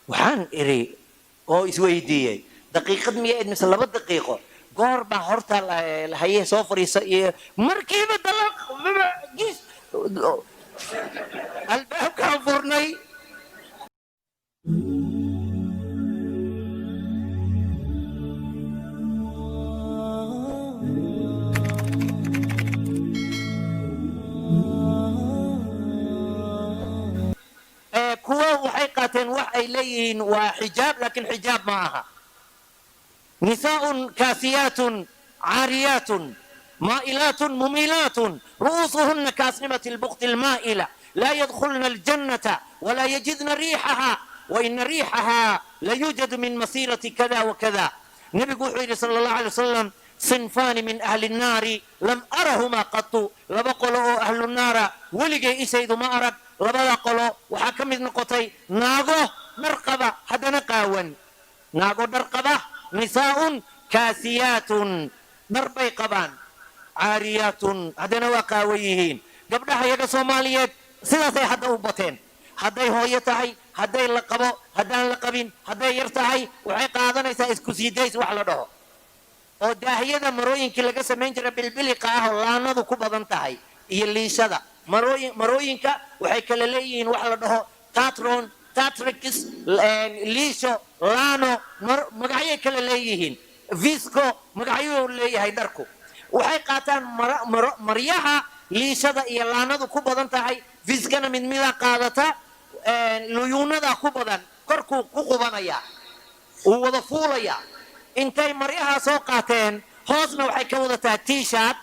waxaan iri oo isweydiiyey daqiiqad miyayd mise 2 daqiiqo goor baa horta la hayay soo fariisa iyo markiiba dalaq gis albaabka furnay kuwa waxay qaateen wax ay leeyihiin waa xijaab laakiin xijaab ma aha nisaa'un kaasiyaatun caariyaatun maa'ilaatun mumilaatun ru'uusuhunna kaasnimati albukti almaa'ila laa yadkhulna aljannata walaa yajidna riixaha wa ina riixaha layuujadu min masiirati kada wa kada nebigu wuxuu yidhi sala allahu alay wasalam sinfaani min ahli nnaari lam arahumaa qatu laba qolo oo ahlu naara weligay ishaydu ma arag labada qolo waxaa ka mid noqotay naago dhar qaba haddana qaawan naago dhar qaba nisaa'un kaasiyaatun dhar bay qabaan caariyaatun haddana waa qaawan yihiin gabdhaha yaga soomaaliyeed sidaasay hadda u bateen hadday hooyo tahay hadday la qabo haddaan la qabin hadday yar tahay waxay qaadanaysaa isku siidays wax la dhaho oo daahiyada marooyinkii laga samayn jira bilbiliqa ah oo laanadu ku badan tahay iyo liishada marooyinka waxay kala leeyihiin wax la dhaho tatron tatrix liisho laano magacyay kala leeyihiin visco magacyuu leeyahay dharku waxay qaataan maryaha liishada iyo laanadu ku badan tahay viskana mid mida qaadata luyuunada ku badan korkuu ku qubanaya uu wada fuulaya intay maryaha soo qaateen hoosna waxay ka wadataa t-shirt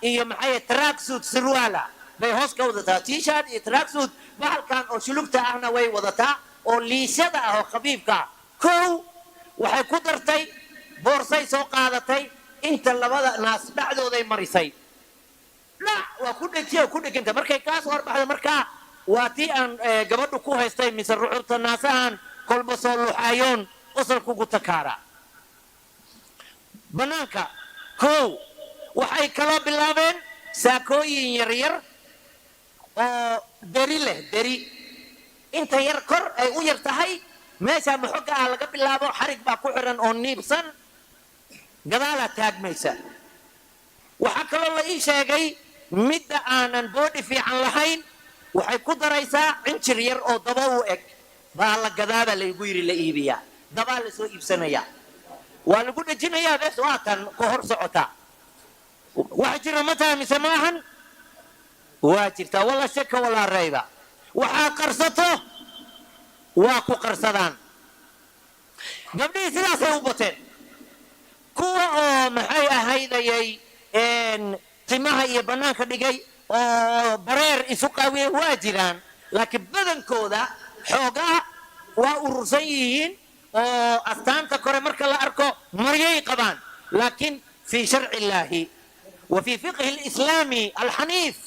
iyo maxay tracksuit surwaala bay hoos ka wadataa t-shirt iyo tracksuit bahalkan oo shulugta ahna way wadataa oo liishada ah oo khafiifka kow waxay ku dartay boorsay soo qaadatay inta labada naas dhacdooday marisay la waa ku dhajiyo ku dhiganta markay kaas horbaxdo markaa waa tii aan gabadhu ku haystay mise ruxurta naasahan kolba soo luxaayoon qosol kugu takaara banaanka kow waxay kaloo bilaabeen saakooyin yaryar oo deri leh deri inta yar kor ay u yar tahay meesha maxoga ah laga bilaabo xarig baa ku xiran oo niibsan gadaalaa taagmaysa waxaa kaloo la ii sheegay midda aanan boodhi fiican lahayn waxay ku daraysaa cinjir yar oo daba u eg baa la gadaabaa laygu yidhi la iibiyaa dabaa la soo iibsanayaa waa lagu dhejinayaa bes waa tan ku hor socota wax jira ma tahay mise maahan waa jirtaa wala shaka walaa rayba waxaa qarsato waa ku qarsadaan gabdhihii sidaasay u bateen kuwa oo maxay ahaydayay timaha iyo bannaanka dhigay oo bareer isu qaawiyey waa jiraan laakiin badankooda xoogaa waa urursan yihiin oo astaanta kore marka la arko maryay qabaan laakiin fii sharci illaahi wa fii fiqhi alislaami alxaniif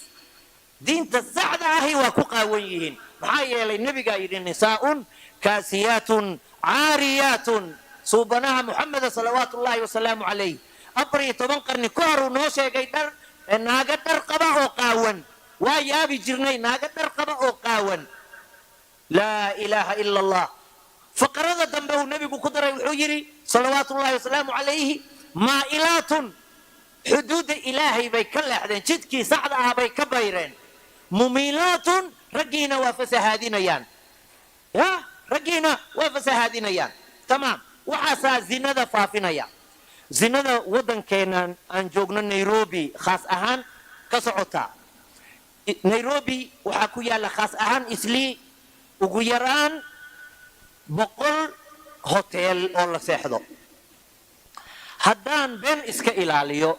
diinta saxda ahi waa ku qaawan yihiin maxaa yeelay nebigaa yidhi nisaa'un kaasiyaatun caariyaatun suubanaha muxameda salawaatu ullaahi wasalaamu calayh 14 qarni ka hor uu noo sheegay dhar naaga dhar qaba oo qaawan waa yaabi jirnay naaga dhar qaba oo qaawan laa ilaaha ila allah faqrada dambe uu nebigu ku daray wuxuu yidhi salawaatu ullaahi wasalaamu calayhi maa'ilaatun xuduudda ilaahay bay ka leexdeen jidkii saxda ah bay ka bayreen mumilaatun raggiina waa fasahaadinayaan ya raggiina waa fasahaadinayaan tamaam waxaasaa zinada faafinaya zinada waddankeennan aan joogno nairobi khaas ahaan ka socota nairobi waxaa ku yaalla khaas ahaan islii ugu yaraan 100 hotel oo la seexdo haddaan been iska ilaaliyo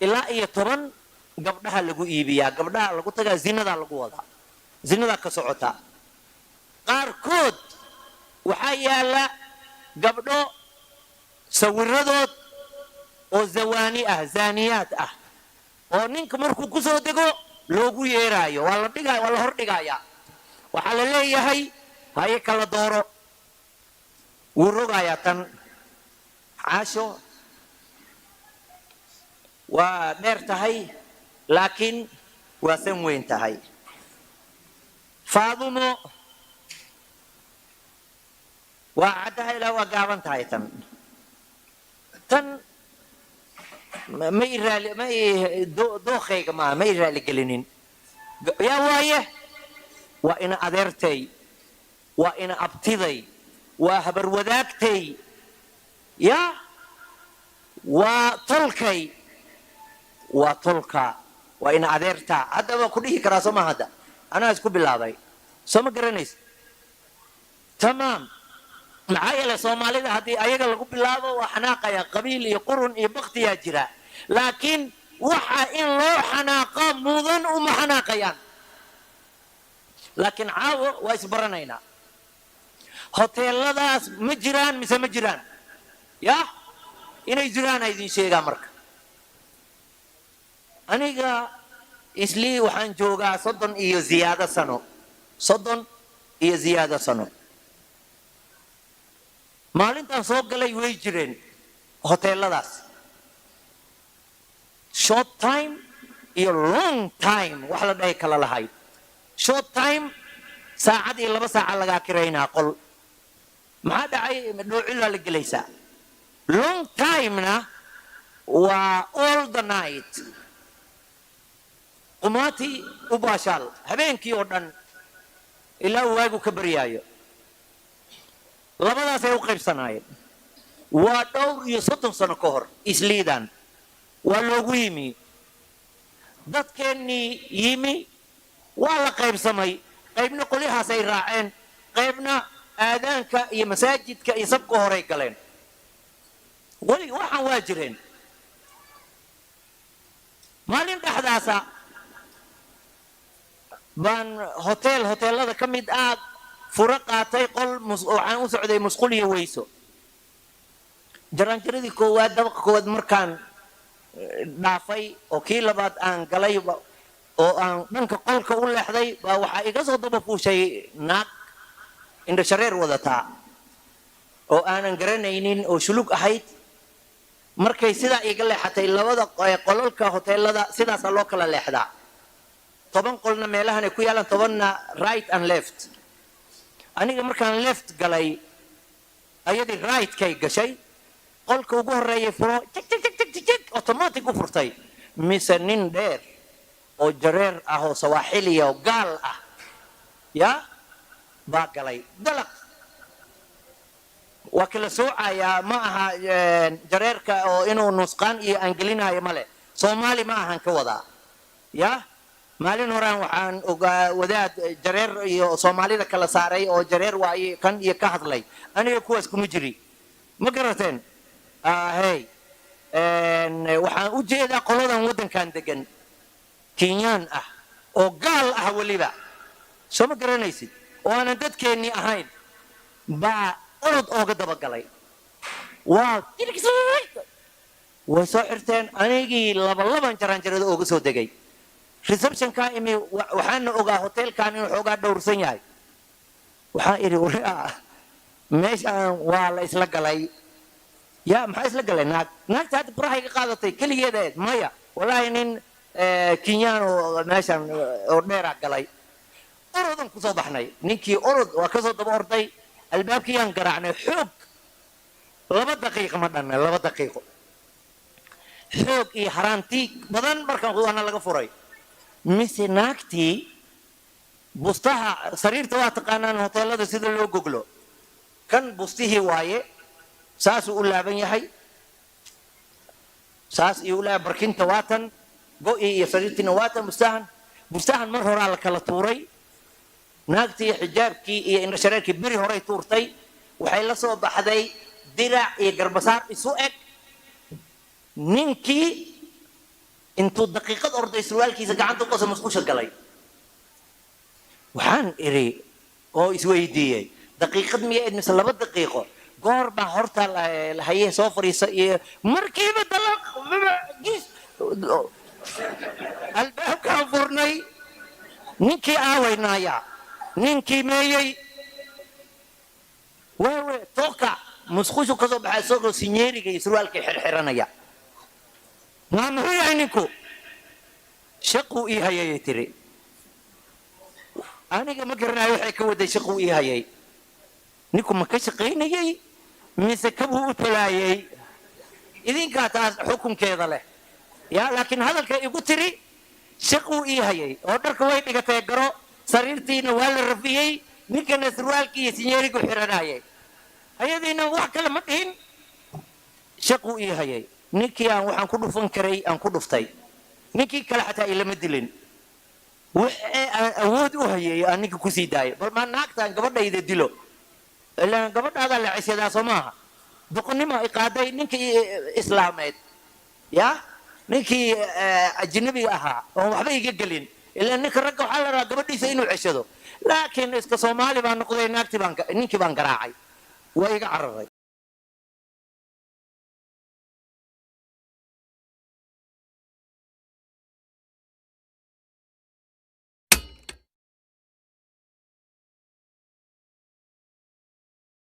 ilaa iyo 10 gabdhaha lagu iibiyaa gabdhaha lagu tagaa zinadaa lagu wadaa zinadaa ka socota qaarkood waxaa yaalla gabdho sawiradood oo zawaani ah zaaniyaad ah oo ninka markuu ku soo dego loogu yeeraayo waa la hor dhigayaa waxaa la leeyahay haye kala dooro wuu rogayaa tan caasho waa dheer tahay laakiin waa san weyn tahay faadumo وعدها إلى وقابن تايتن تن ما يرى ما دوخيك ما يرى لقلنين يا وايه وإن أدرتي وإن أبتدي وهبر وذاكتي يا وطلكي وطلكا وإن أدرتا هذا ما كله كراسة ما هذا أنا أسكب بالله سما قرنيس تمام معايا لصومالي هذه أيها لقب بالله وحناقة يا قبيل يقرن يبختي يا جراء لكن وحا إن لو حناقة موضن وما حناقة يعني لكن عاو ويسبرنينا هوتيل داس مجران مس مجران يا إنه يجران أيدين شيء مرك أنيقا إسلي وحن جوجا صدن إيه زيادة سنو صدن إيه زيادة سنو مالين تنصوب قال يويجرين هوتيل داس short time إيه long time وحلا ده كلا لهاي short time ساعة إلا بس ساعة لقى كرينا قل ما داعي نوع إلا لجليسة long time نا و all the night قماتي وباشال هبين كيودن إلا واجو كبريايو لبدا سيوقف سنايد ودور يسطن سنة كهر إسليدان ولوغيمي دات كني يمي ولا قيب سمي قيبنا قليها سيراعين قيبنا آذانك يا مساجدك يسبقوا هوري قلين ولي وحن واجرين مالين تحداثا بان هوتيل هذا كميد آد فرقاتي قل وعن سعودي مسقولي ويسو جران جريدي كواد دبق كواد مركان dhaafay oo kii labaad aan galay oo aan dhanka qolka u leexday baa waxa iga soo daba fuushay naag indha shareer wadata oo aanan garanaynin oo shulug ahayd markay sida iga leexatay labada qololka hoteelada sidaas loo kala leexdaa 10 qolna meelahan ay ku yaalan 10na right and left aniga markaan left galay ayadii right kay gashay qolka ugu horeeyay furo automatic u furtay mise nin dheer oo jareer ah oo sawaaxili oo gaal ah ya baa galay dalaq waa kala soocaya ma aha jareerka oo inuu nusqaan iyo angelinayo male Soomaali ma ahan ka wada ya maalin horaan waxaan ogaa wadaad jareer iyo Soomaalida kala saaray oo jareer waaye kan iyo ka hadlay aniga kuwaas kuma jiri ma garateen hey waxaan u jeedaa qoladan wadankan degan Kenyaan ah oo gaal ah waliba soo ma garanaysid oo aan dadkeenni ahayn baa orod ooga daba galay waa way soo xirteen anigii laban jaran jarada ooga soo degay reception ka imi waxaan ogaa hotelkan inuu xoogaa dhowrsan yahay waxaan iri meeshaan waa la isla galay يا محايس لقى لنا ناس هاد براحي قاضتي كل يده مايا والله إن كينيان وماشان أورديرا قلي أردن كسر بحناي نيكي أرد وكسر دبورتي الباب كيان قرعنا حب لبض دقيقة مدنا لبض دقيقة حب إيه حرانتي بدن بركان هو أنا لقى فوري مسناكتي بستها سرير تواتق أنا هوتيل هذا سيد اللي جوجلو كان بستيه وايه ساس أولى بني حي ساس أولى بركين تواتن بقي يسريت نواتن مستهن مرة على كالطوري ناقتي حجابكي إن شريك بري هوري تورتي وحيلا صوب بحدي درع يقربصار يسوقك نينكي انتو دقيقة أرض إسرائيل كي زقعنتو قصة مسقوش القلي وحان إري أو إسوي دي دقيقة 100 مثل 2 دقيقة قرب هرتا الحيه صفري مركبة دلق جيس الباب كان فرني نيكي آوي نايا نيكي ميي وي توقع مسخوشو كذا بحسوق سينيري كي يسروال كي حرحرنا يا نعم هو عينكو شقو إيه هيا تري أنا ما قرنا يحكي ودي شقو إيه هيا ninku ma ka shaqaynayay mise kabuu u talaayay idinkaa taas xukunkeeda leh yaa laakiin hadalka igu tiri shaquu ii hayay oo dharka way dhigatay garo sariirtiina waa la rafiyey ninkana surwaalkii iyo sinyeerigu xiranayay ayadiina wax kale ma dhihin shaquu ii hayay ninkii aan waxaan ku dhufan karay aan ku dhuftay ninkii kale xataa ilama dilin wixii aan awood u hayay aan ninka ku sii daayay bal ma naagtaan gabadhayda dilo ilaan gabadhaadaa la ceshadaa soo maaha doqonnimo ay qaaday ninkii islaameed yaa ninkii ajnabiga ahaa oon waxba iga gelin ilaan ninka ragga waxaa la rabaa gabadhiisa inuu ceshado laakiin iska soomaali baan noqday ninkii baan garaacay waa iga cararay